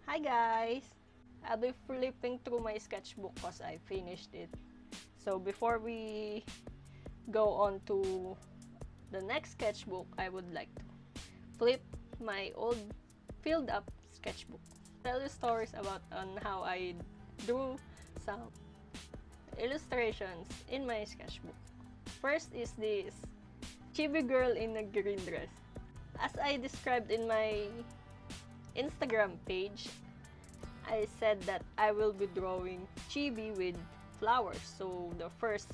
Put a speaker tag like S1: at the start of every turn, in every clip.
S1: Hi guys! I'll be flipping through my sketchbook because I finished it. So before we go on to the next sketchbook, I would like to flip my old filled up sketchbook. Tell you stories about how I drew some illustrations in my sketchbook. First is this Chibi Girl in a green dress. As I described in my Instagram page, I said that I will be drawing chibi with flowers. So the first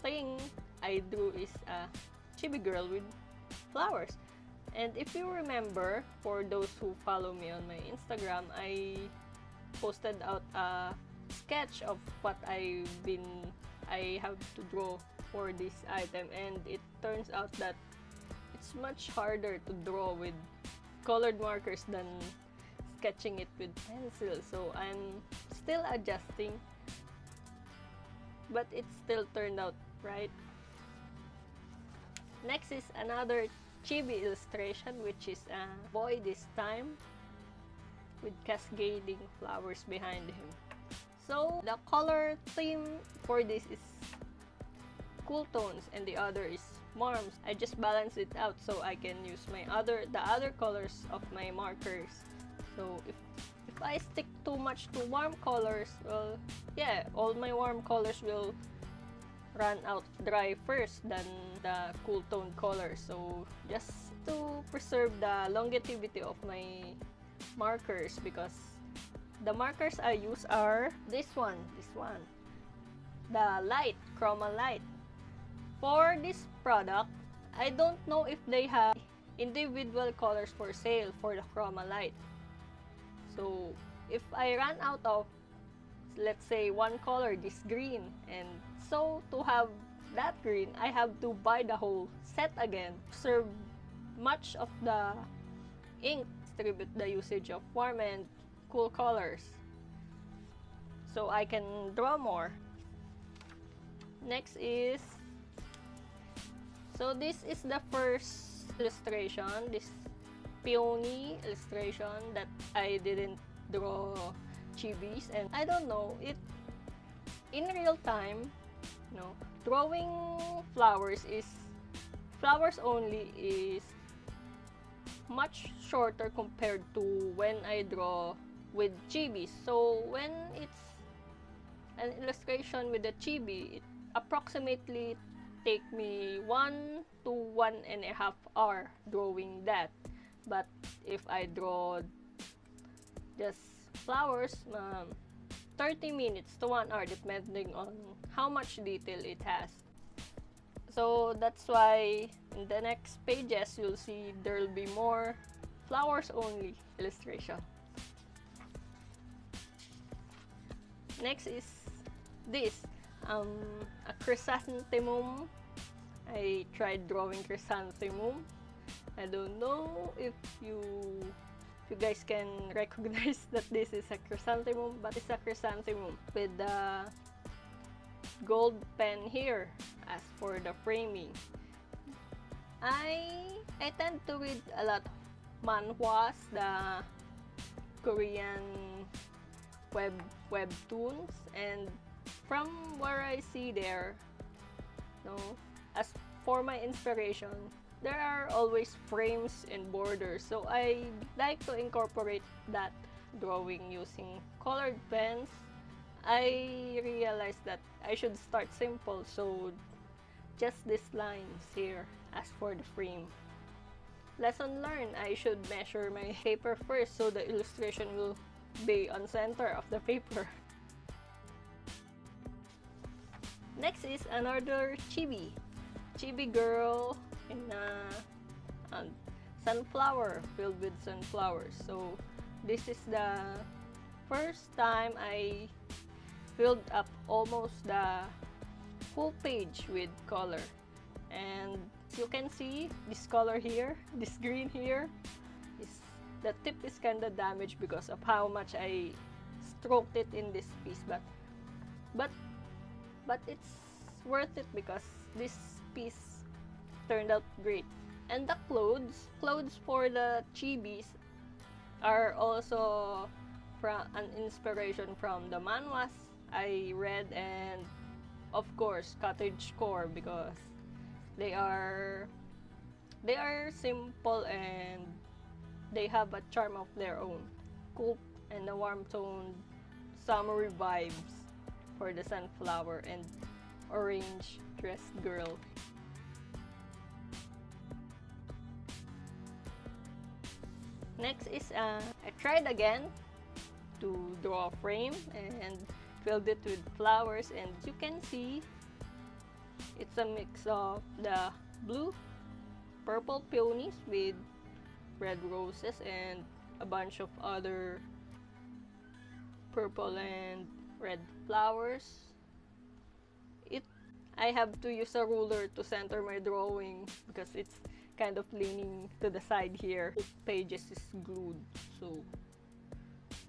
S1: thing I drew is a chibi girl with flowers. And if you remember, for those who follow me on my Instagram, I posted out a sketch of what I have to draw for this item, and it turns out that it's much harder to draw with colored markers than sketching it with pencil. So I'm still adjusting, but it still turned out right. Next is another chibi illustration, which is a boy this time with cascading flowers behind him. So the color theme for this is cool tones and the other is warms. I just balance it out so I can use the other colors of my markers. So if I stick too much to warm colors, well, yeah, all my warm colors will run out dry first than the cool tone colors. So just to preserve the longevity of my markers, because the markers I use are this one, the light, chroma light. For this product, I don't know if they have individual colors for sale for the chroma light. So if I run out of, let's say, one color, this green, and so to have that green, I have to buy the whole set again. Serve much of the ink, distribute the usage of warm and cool colors, so I can draw more. Next is, so this is the first illustration, this Peony illustration that I didn't draw chibis, and I don't know, it in real time, drawing flowers only is much shorter compared to when I draw with chibis. So when it's an illustration with a chibi, it approximately take me 1 to 1.5 hours drawing that. But if I draw just flowers, 30 minutes to 1 hour, depending on how much detail it has. So that's why in the next pages you'll see there'll be more flowers only illustration. Next is this, a chrysanthemum. I tried drawing chrysanthemum. I don't know if you guys can recognize that this is a chrysanthemum, but it's a chrysanthemum with the gold pen here as for the framing. I tend to read a lot of manhwas, the Korean webtoons, and from where I see there, as for my inspiration, there are always frames and borders, so I like to incorporate that drawing using colored pens. I realized that I should start simple, so just these lines here as for the frame. Lesson learned, I should measure my paper first so the illustration will be on center of the paper. Next is another chibi girl in a sunflower, filled with sunflowers. So this is the first time I filled up almost the full page with color, and you can see this color here, this green here, the tip is kinda damaged because of how much I stroked it in this piece, but it's worth it because this piece turned out great. And the clothes for the chibis, are also from an inspiration from the manhwas I read, and of course cottagecore, because they are simple and they have a charm of their own. Cool and the warm toned summery vibes for the sunflower and orange dressed girl. Next is I tried again to draw a frame and filled it with flowers, and you can see it's a mix of the blue purple peonies with red roses and a bunch of other purple and red flowers. I have to use a ruler to center my drawing because it's kind of leaning to the side here. Pages is glued, so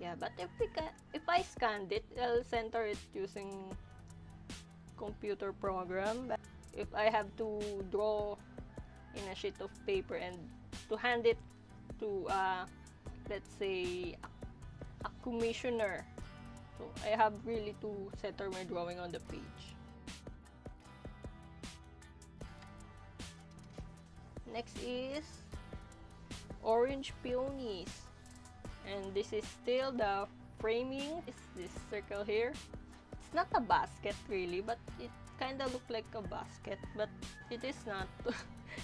S1: yeah. But if I scanned it, I'll center it using computer program. But if I have to draw in a sheet of paper and to hand it to let's say a commissioner, so I have really to center my drawing on the page. Next is orange peonies, and this is still the framing. Is this circle here? It's not a basket really, but it kind of look like a basket, but it is not.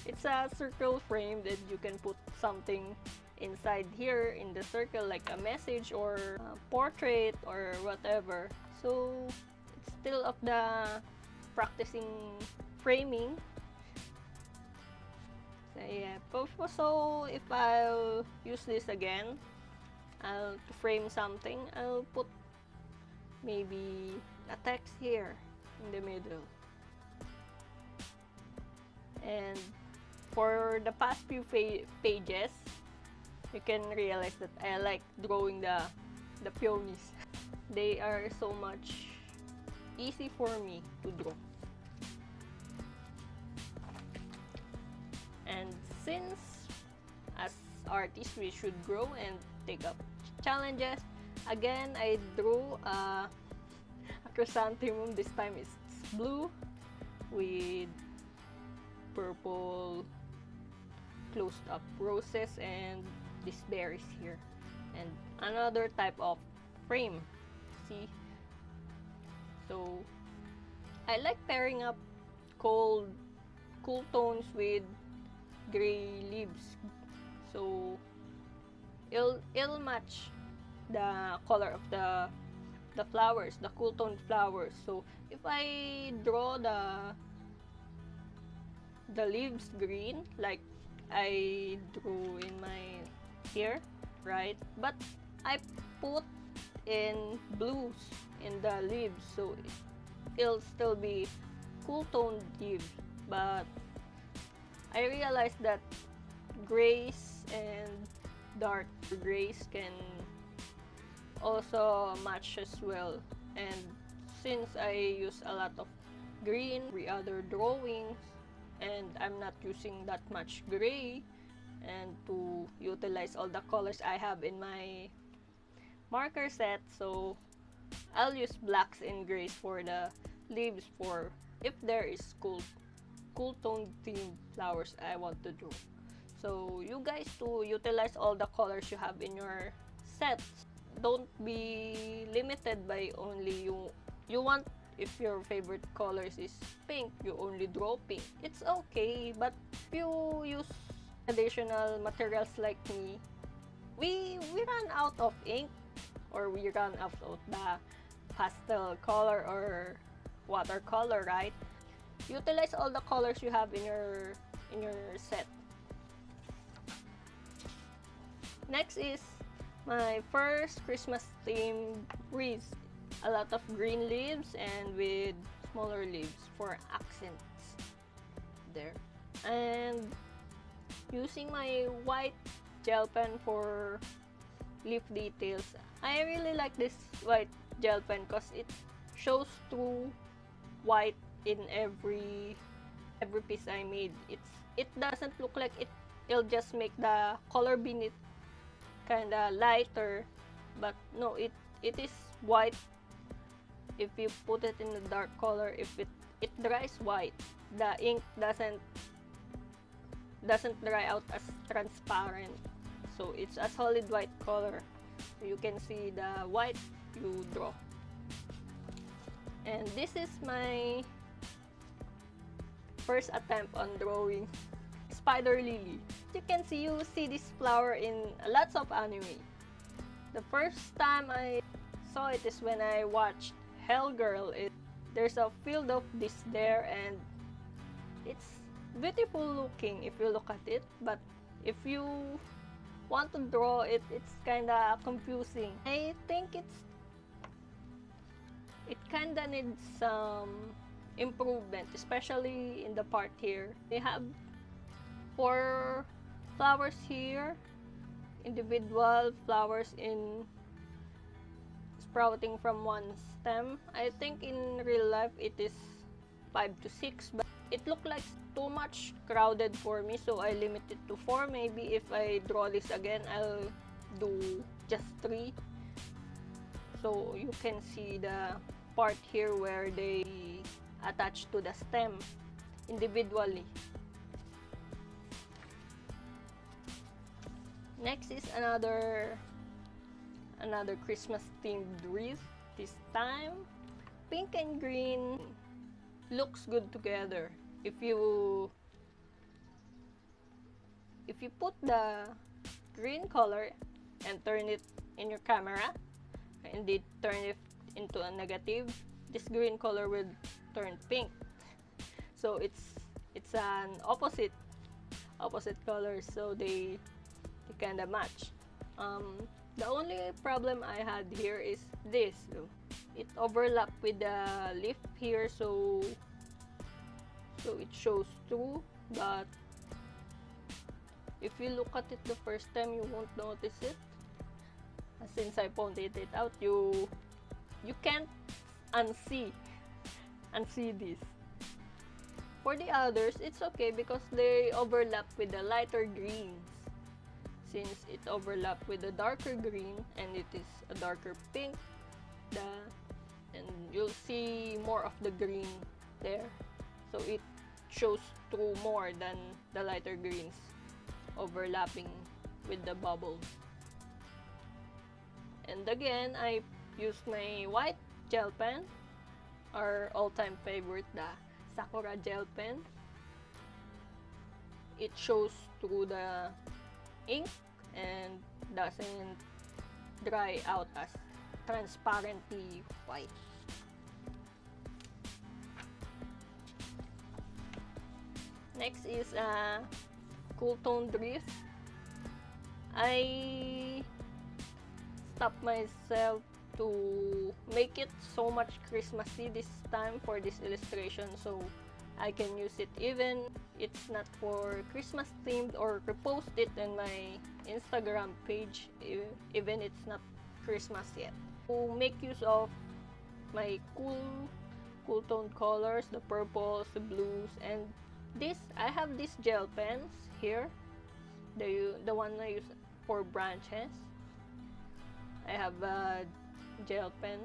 S1: It's a circle frame that you can put something inside here in the circle, like a message or a portrait or whatever. So it's still of the practicing framing. So yeah, so if I'll use this again, to frame something, I'll put maybe a text here in the middle. And for the past few pages, you can realize that I like drawing the peonies. They are so much easy for me to draw. And since as artists we should grow and take up challenges, again I drew a chrysanthemum. This time it's blue with purple closed up roses and these berries here, and another type of frame. See, so I like pairing up cool tones with gray leaves, so it'll match the color of the flowers, the cool toned flowers. So if I draw the leaves green like I drew in my here, right, but I put in blues in the leaves, so it'll still be cool toned leaves, but I realized that grays and dark grays can also match as well, and since I use a lot of green every other drawings and I'm not using that much gray, and to utilize all the colors I have in my marker set, so I'll use blacks and grays for the leaves for if there is cool toned themed flowers I want to draw. So you guys, to utilize all the colors you have in your sets, don't be limited by only you want. If your favorite colors is pink, you only draw pink. It's okay, but if you use additional materials like me, we run out of ink, or we run out of the pastel color or watercolor, right? Utilize all the colors you have in your set. Next is my first Christmas themed wreath. A lot of green leaves and with smaller leaves for accents there. And using my white gel pen for leaf details. I really like this white gel pen because it shows through white in every piece I made. It doesn't look like it'll just make the color beneath kind of lighter, but no, it is white. If you put it in a dark color, if it dries white, the ink doesn't dry out as transparent, so it's a solid white color, so you can see the white you draw. And this is my first attempt on drawing spider lily. You can see, you see this flower in lots of anime. The first time I saw it is when I watched Hell Girl. There's a field of this there, and it's beautiful looking if you look at it, but if you want to draw it, it's kinda confusing. I think it kinda needs some improvement, especially in the part here. They have 4 flowers here, individual flowers in sprouting from one stem. I think in real life it is 5 to 6, but it looked like too much crowded for me, so I limit it to 4. Maybe if I draw this again, I'll do just 3. So you can see the part here where they attach to the stem individually. Next is another Christmas themed wreath. This time pink and green looks good together. If you put the green color and turn it in your camera, and indeed turn it into a negative, this green color will turn pink. So it's an opposite color, so they kind of match. The only problem I had here is this. It overlapped with the leaf here, so it shows through, but if you look at it the first time, you won't notice it. Since I pointed it out, you can't unsee this. For the others, it's okay because they overlap with the lighter greens. Since it overlapped with the darker green and it is a darker pink, and you'll see more of the green there, so it shows through more than the lighter greens overlapping with the bubbles. And again, I used my white gel pen, our all-time favorite, the Sakura gel pen. It shows through the ink and doesn't dry out as transparently white. Next is a cool tone wreath. I stopped myself to make it so much Christmassy this time for this illustration, so I can use it even it's not for Christmas themed, or repost it in my Instagram page even it's not Christmas yet. To make use of my cool tone colors, the purples, the blues, and this, I have these gel pens here, the one I use for branches. I have a gel pen.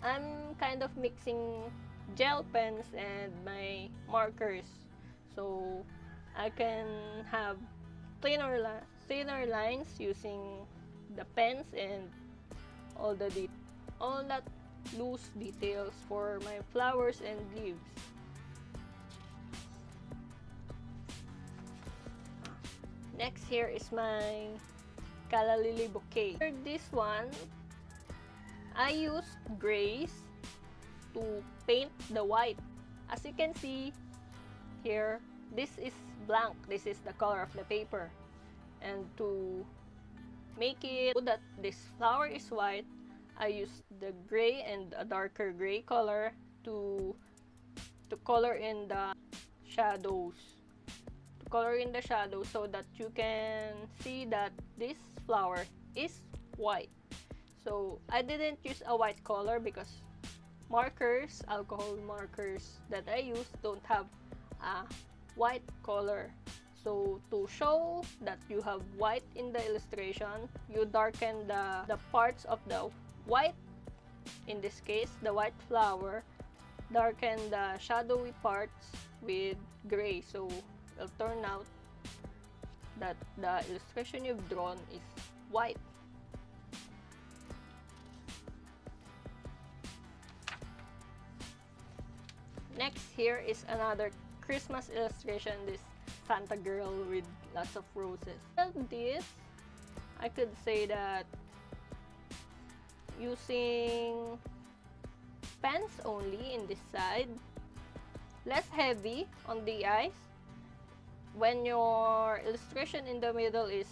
S1: I'm kind of mixing gel pens and my markers, so I can have thinner lines using the pens and all that loose details for my flowers and leaves. Next here is my Calla Lily bouquet. For this one, I used grays to paint the white. As you can see here, this is blank. This is the color of the paper. And to make it so that this flower is white, I used the gray and a darker gray color to color in the shadows. To color in the shadows so that you can see that this flower is white. So I didn't use a white color because alcohol markers that I use don't have a white color. So to show that you have white in the illustration, you darken the parts of the white, in this case the white flower, darken the shadowy parts with gray, so it'll turn out that the illustration you've drawn is white. Next, here is another Christmas illustration, this Santa girl with lots of roses. Well, this, I could say that using pens only in this side, less heavy on the eyes. When your illustration in the middle is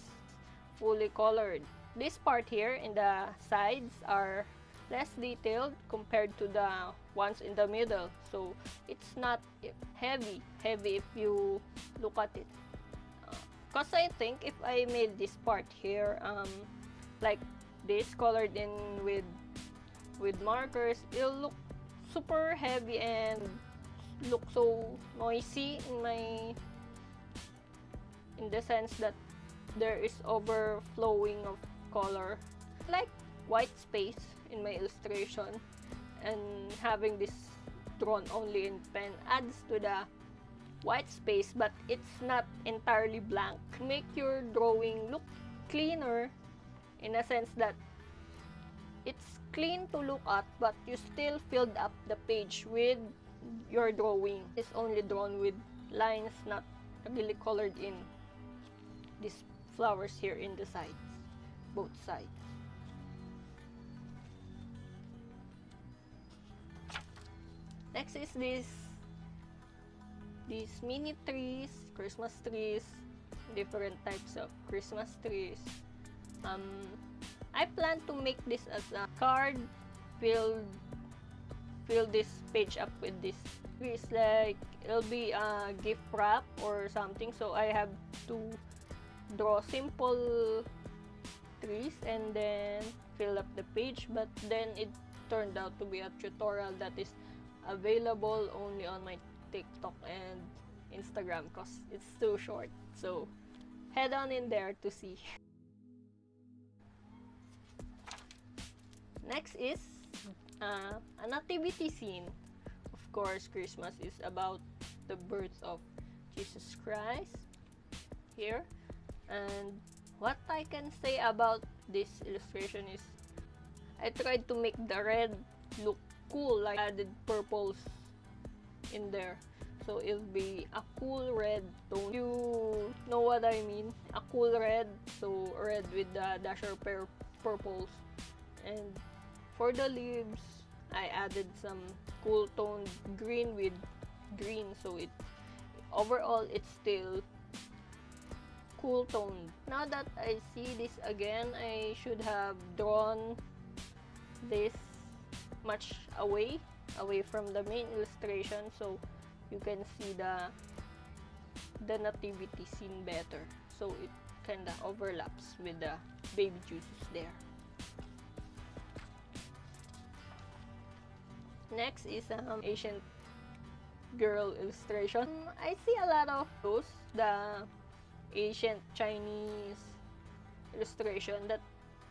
S1: fully colored, this part here in the sides are less detailed compared to the ones in the middle, so it's not heavy if you look at it. Because I think if I made this part here like this, colored in with markers, it'll look super heavy and look so noisy in the sense that there is overflowing of color. Like white space in my illustration, and having this drawn only in pen adds to the white space, but it's not entirely blank. Make your drawing look cleaner in a sense that it's clean to look at, but you still filled up the page with your drawing. It's only drawn with lines, not really colored in these flowers here in the sides, both sides. Next is these mini trees, Christmas trees, different types of Christmas trees. I plan to make this as a card, fill this page up with this trees, like it'll be a gift wrap or something. So I have to draw simple trees and then fill up the page, but then it turned out to be a tutorial that is available only on my TikTok and Instagram because it's too short, so head on in there to see. Next is a nativity scene. Of course, Christmas is about the birth of Jesus Christ here, and what I can say about this illustration is I tried to make the red look cool, like added purples in there, so it'll be a cool red tone. You know what I mean? A cool red, so red with the dasher purples. And for the leaves, I added some cool toned green with green, so it overall it's still cool toned. Now that I see this again, I should have drawn this much away from the main illustration, so you can see the nativity scene better, so it kinda overlaps with the baby Jesus there. Next is ancient girl illustration. I see a lot of those, the ancient Chinese illustration that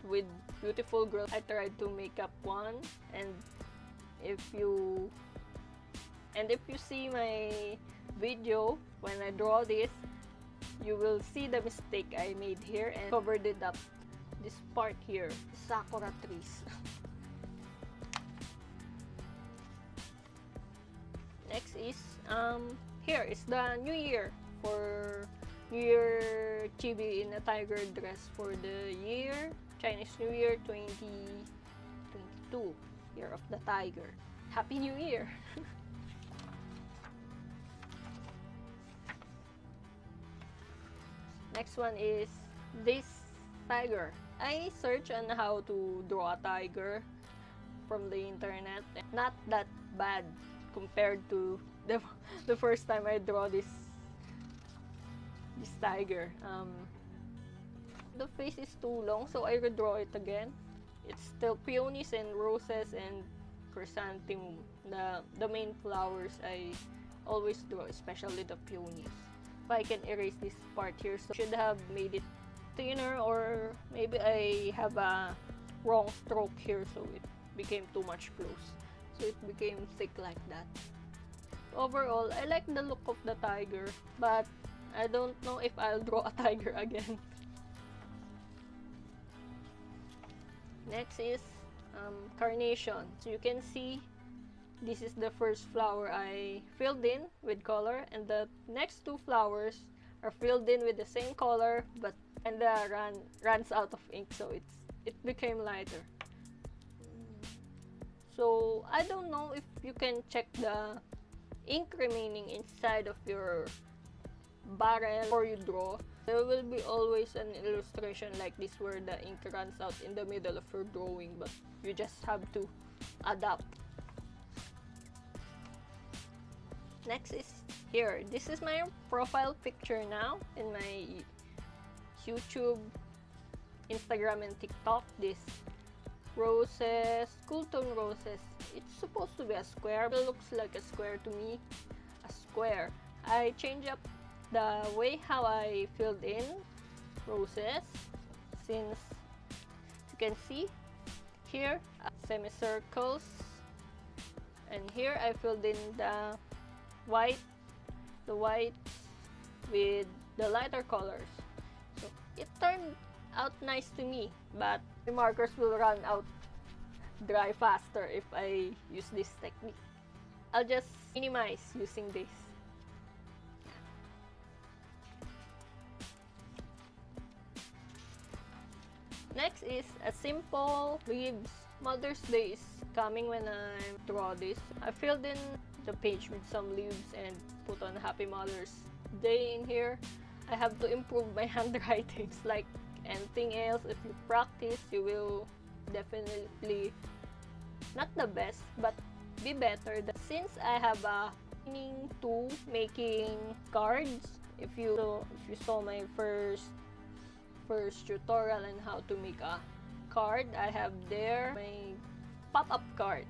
S1: with beautiful girls. I tried to make up one, and if you see my video when I draw this, you will see the mistake I made here and covered it up. This part here, sakura trees. Next is here is the New Year, for New Year chibi in a tiger dress for the year Chinese New Year 2022, Year of the Tiger. Happy New Year! Next one is this tiger. I searched on how to draw a tiger from the internet. Not that bad compared to the first time I draw this tiger. The face is too long, so I redraw it again. It's still peonies and roses and chrysanthemum, the main flowers I always draw, especially the peonies. if I can erase this part here. So I should have made it thinner, or maybe I have a wrong stroke here, so it became too much close. So it became thick like that. Overall, I like the look of the tiger, but I don't know if I'll draw a tiger again. Next is Carnation. So you can see this is the first flower I filled in with color, and the next two flowers are filled in with the same color, but runs out of ink, so it became lighter. So I don't know if you can check the ink remaining inside of your barrel before you draw. There will be always an illustration like this where the ink runs out in the middle of your drawing, but you just have to adapt. Next is here. This is my profile picture now in my YouTube, Instagram, and TikTok. This roses, cool tone roses. It's supposed to be a square, but it looks like a square to me. A square. I change up the way how I filled in roses, since you can see here semicircles, and here I filled in the white with the lighter colors. So it turned out nice to me, but the markers will run out dry faster if I use this technique. I'll just minimize using this. Next is a simple leaves. Mother's Day is coming when I draw this. I filled in the page with some leaves and put on Happy Mother's Day in here. I have to improve my handwriting. Like anything else, if you practice, you will definitely, not the best, but be better. Since I have a meaning to making cards, if you saw my first tutorial on how to make a card, I have there my pop-up card.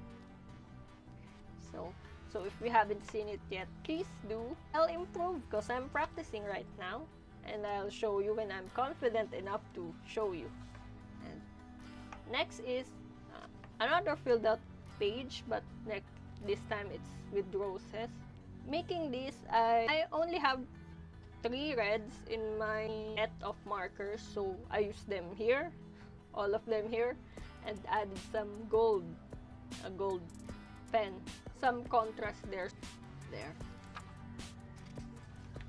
S1: So if you haven't seen it yet, please do. I'll improve because I'm practicing right now, and I'll show you when I'm confident enough to show you. And next is another filled out page, but this time it's with roses. Making this, I only have 3 reds in my set of markers, so I use them here, all of them here, and added some gold, a gold pen, some contrast there.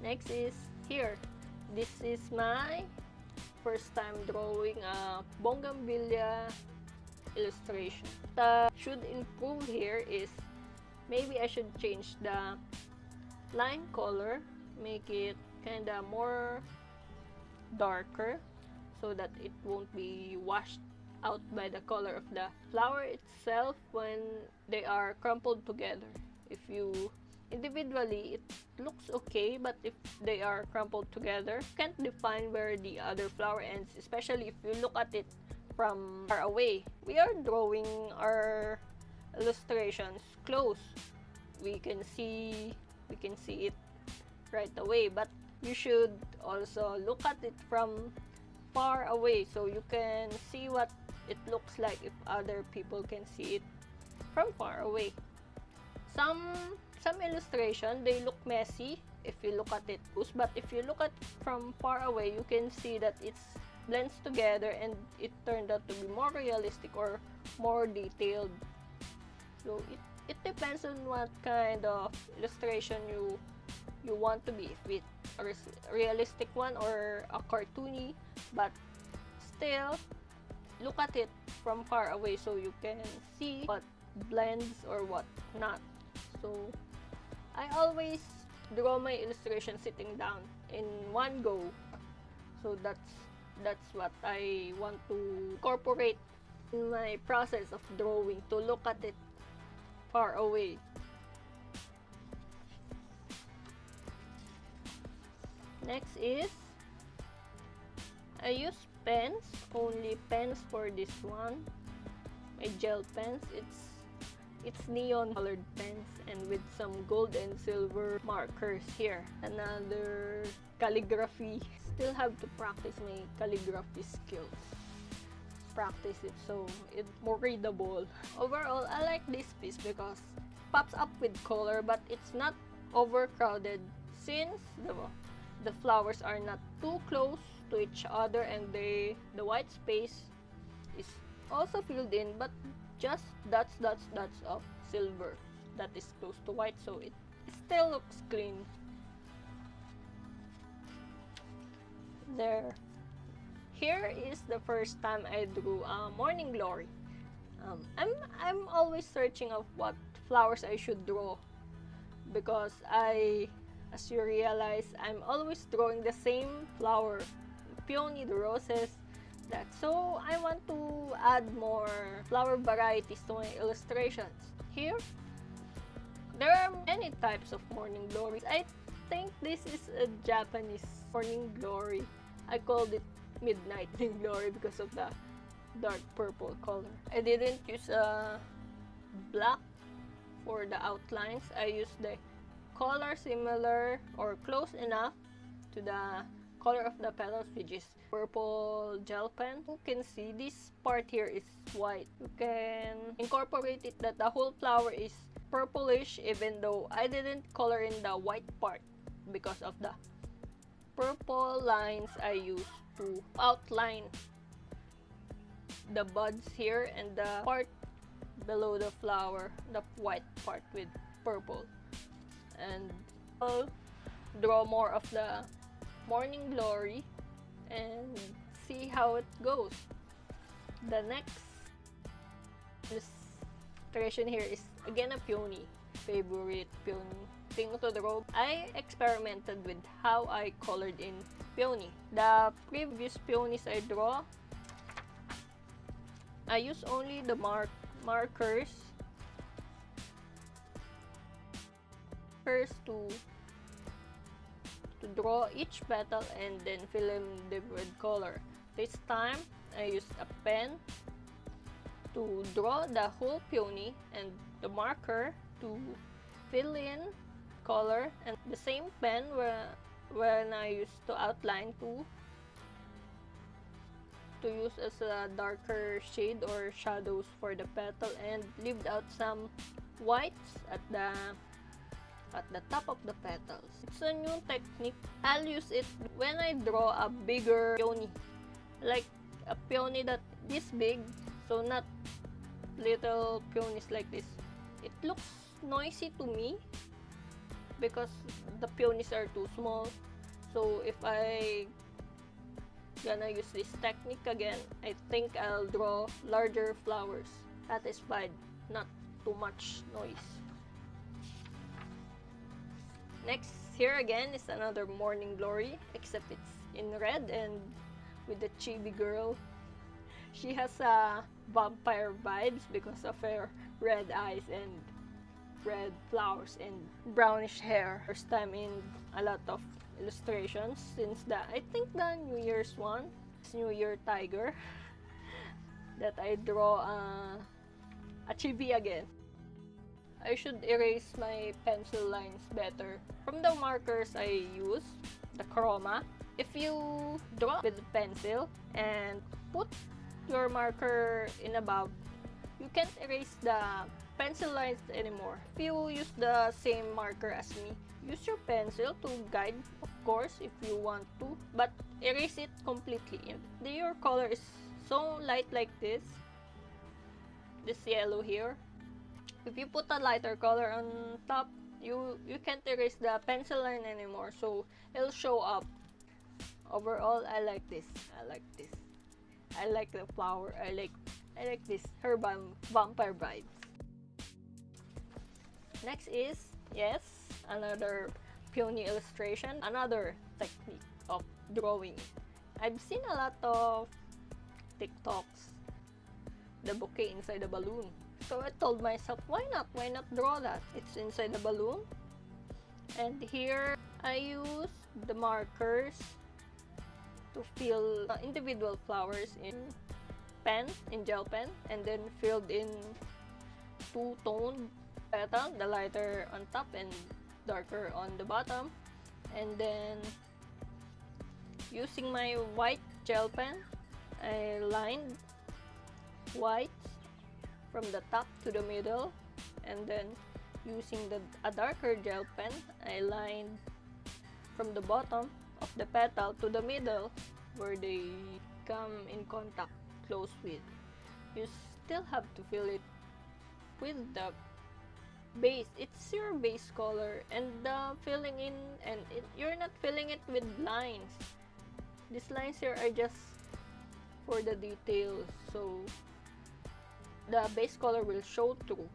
S1: Next is here. This is my first time drawing a Bougainvillea illustration. The should improve here is maybe I should change the line color, make it kinda more darker so that it won't be washed out by the color of the flower itself when they are crumpled together. If you individually, it looks okay, but if they are crumpled together, you can't define where the other flower ends, especially if you look at it from far away. We are drawing our illustrations close. We can see it right away, but you should also look at it from far away so you can see what it looks like if other people can see it from far away. Some illustration, they look messy if you look at it close, but if you look at it from far away, you can see that it blends together and it turned out to be more realistic or more detailed. So it depends on what kind of illustration you want to be, if it's a realistic one or a cartoony, but still look at it from far away so you can see what blends or what not. So I always draw my illustration sitting down in one go, so that's what I want to incorporate in my process of drawing, to look at it far away. Next is, I use only pens for this one. My gel pens. It's neon colored pens and with some gold and silver markers here. Another calligraphy. Still have to practice my calligraphy skills. Practice it so it's more readable. Overall, I like this piece because it pops up with color but it's not overcrowded since the flowers are not too close to each other, and the white space is also filled in but just dots of silver that is close to white, so it still looks clean. There. Here is the first time I drew Morning Glory. I'm always searching of what flowers I should draw because as you realize, I'm always drawing the same flower, the peony, the roses, that. So I want to add more flower varieties to my illustrations. Here, there are many types of Morning Glories. I think this is a Japanese Morning Glory. I called it Midnight Glory because of the dark purple color. I didn't use black for the outlines. I used the color similar or close enough to the color of the petals, which is purple gel pen. You can see this part here is white. You can incorporate it that the whole flower is purplish even though I didn't color in the white part because of the purple lines I used to outline the buds here and the part below the flower, the white part with purple. And I'll draw more of the Morning Glory and see how it goes. The next illustration here is again a peony, favorite peony thing to draw. I experimented with how I colored in peony. The previous peonies I draw, I use only the markers first to draw each petal and then fill in the red color. This time I used a pen to draw the whole peony and the marker to fill in color, and the same pen when I used to outline to use as a darker shade or shadows for the petal, and leave out some whites at the top of the petals. It's a new technique. I'll use it when I draw a bigger peony, like a peony that this big, so not little peonies like this. It looks noisy to me because the peonies are too small. So if I gonna use this technique again, I think I'll draw larger flowers, satisfied, not too much noise. Next, here again is another Morning Glory, except it's in red and with the Chibi Girl. She has vampire vibes because of her red eyes and red flowers and brownish hair. First time in a lot of illustrations since I think the New Year's one, New Year Tiger, that I draw a chibi again. I should erase my pencil lines better from the markers I use, the chroma. If you draw with a pencil and put your marker in above, you can't erase the pencil lines anymore. If you use the same marker as me, use your pencil to guide, of course, if you want to, but erase it completely. If your color is so light like this yellow here, if you put a lighter color on top, you can't erase the pencil line anymore, so it'll show up. Overall, I like this. I like this. I like the flower. I like this. Her vampire vibes. Next is, yes, another peony illustration, another technique of drawing. I've seen a lot of TikToks, the bouquet inside the balloon. So I told myself, why not draw that? It's inside the balloon. And here I use the markers to fill individual flowers in gel pen, and then filled in two-toned petal, the lighter on top and darker on the bottom. And then using my white gel pen, I lined white from the top to the middle, and then using a darker gel pen, I lined from the bottom of the petal to the middle where they come in contact close with. You still have to fill it with the base. It's your base color, and the filling in, and you're not filling it with lines. These lines here are just for the details, so the base color will show through.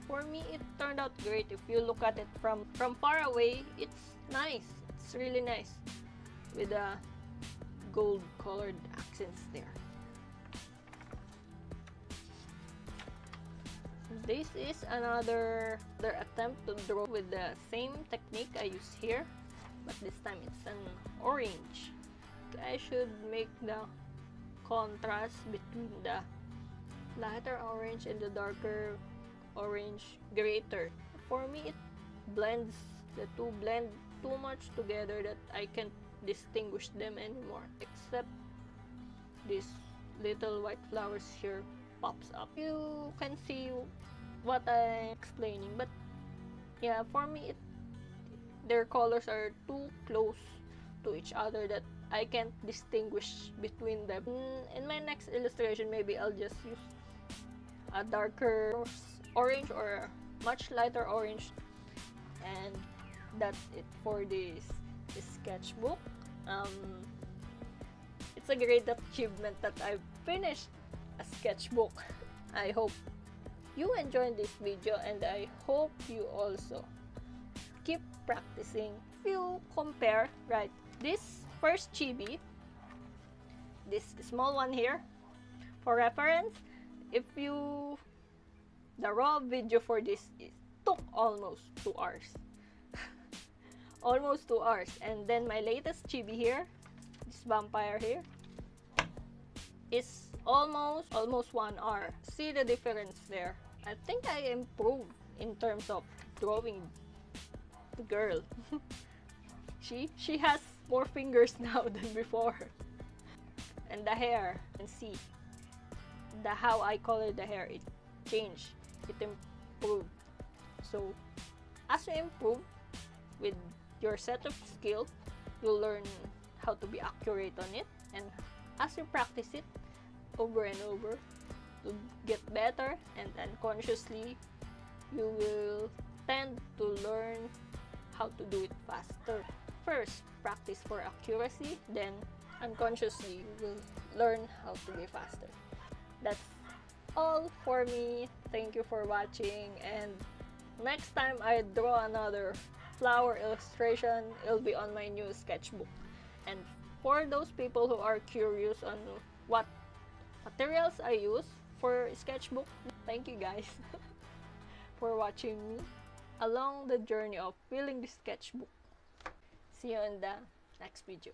S1: For me, it turned out great. If you look at it from far away, it's nice. It's really nice with the gold colored accents there. This is another attempt to draw with the same technique I use here, but this time it's an orange. I should make the contrast between the lighter orange and the darker orange greater. For me, it blends, the two blend too much together that I can't distinguish them anymore, except these little white flowers here pops up. You can see what I'm explaining, but yeah, for me, their colors are too close to each other that I can't distinguish between them. In my next illustration, maybe I'll just use a darker orange or a much lighter orange, and that's it for this sketchbook. It's a great achievement that I've finished a sketchbook. I hope you enjoyed this video, and I hope you also keep practicing. If you compare, right, this first chibi, this small one here, for reference, the raw video for this took almost 2 hours. Almost 2 hours. And then my latest chibi here, this vampire here, is almost 1 hour. See the difference there? I think I improved in terms of drawing the girl. She has more fingers now than before. And the hair, and see how I colored the hair, it changed, it improved. So as you improve with your set of skill, you'll learn how to be accurate on it, and as you practice it over and over to get better, and unconsciously you will tend to learn how to do it faster. First, practice for accuracy, then unconsciously you will learn how to be faster. That's all for me. Thank you for watching, and next time I draw another flower illustration, it'll be on my new sketchbook. And for those people who are curious on what materials I use for sketchbook, thank you guys for watching me along the journey of filling the sketchbook. See you in the next video.